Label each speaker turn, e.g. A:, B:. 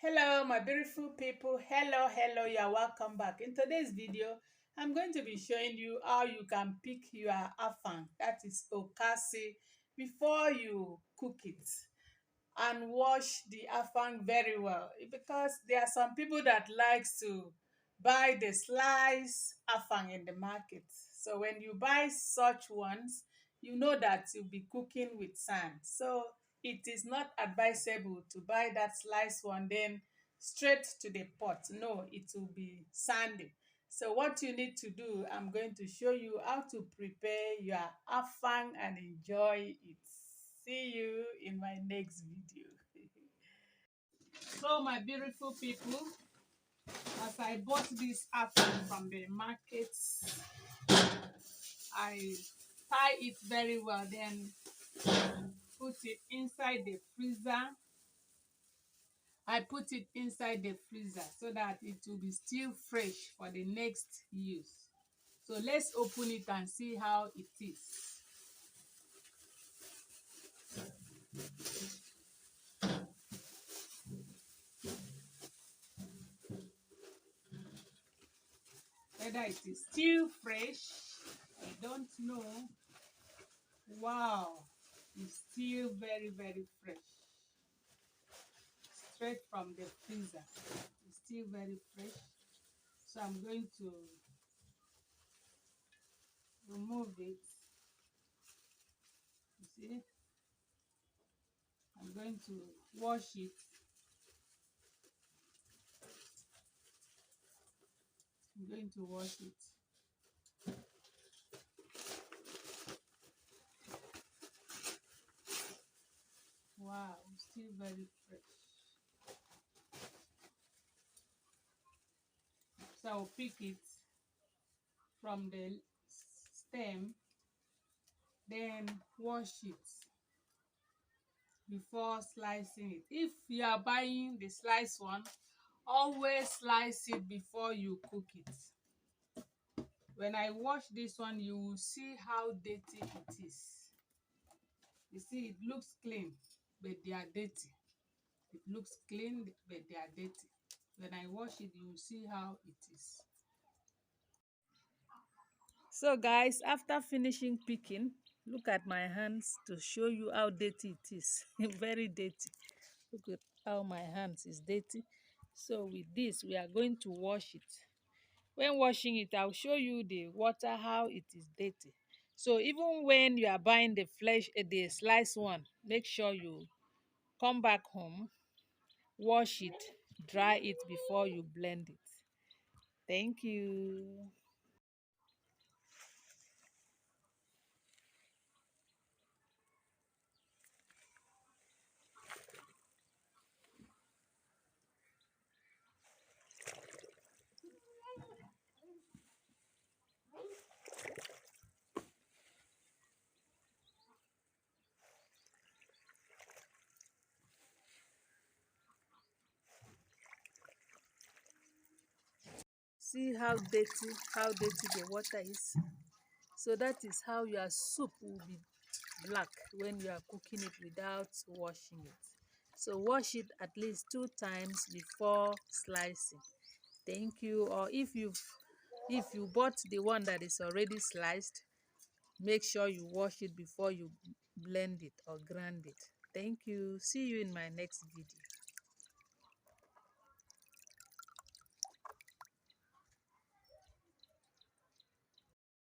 A: Hello my beautiful people. Hello, you're welcome back. In today's video I'm going to be showing you how you can pick your afang, that is okasi, before you cook it, and wash the afang very well, because there are some people that likes to buy the sliced afang in the market. So when you buy such ones, you know that you'll be cooking with sand. So it is not advisable to buy that sliced one then straight to the pot. No, it will be sandy. So what you need to do, I'm going to show you how to prepare your afang and enjoy it. See you in my next video. So my beautiful people, as I bought this afang from the market, I tie it very well, then put it inside the freezer. I put it inside the freezer so that it will be still fresh for the next use. So let's open it and see how it is. Whether it is still fresh, I don't know. Wow, it's still very fresh. Straight from the freezer. It's still very fresh. So I'm going to remove it. You see? I'm going to wash it. I'm going to wash it. Wow, it's still very fresh. So I'll pick it from the stem, then wash it before slicing it. If you are buying the sliced one, always slice it before you cook it. When I wash this one, you will see how dirty it is. You see, it looks clean, but they are dirty. It looks clean, but they are dirty. When I wash it, you will see how it is. So guys, after finishing picking, look at my hands to show you how dirty it is. Very dirty. Look at how my hands is dirty. So with this, we are going to wash it. When washing it, I'll show you the water, how it is dirty. So even when you are buying the flesh, the sliced one, make sure you come back home, wash it, dry it before you blend it. Thank you. See how dirty the water is. So that is how your soup will be black when you are cooking it without washing it. So wash it at least 2 times before slicing. Thank you. Or if you bought the one that is already sliced, make sure you wash it before you blend it or grind it. Thank you. See you in my next video.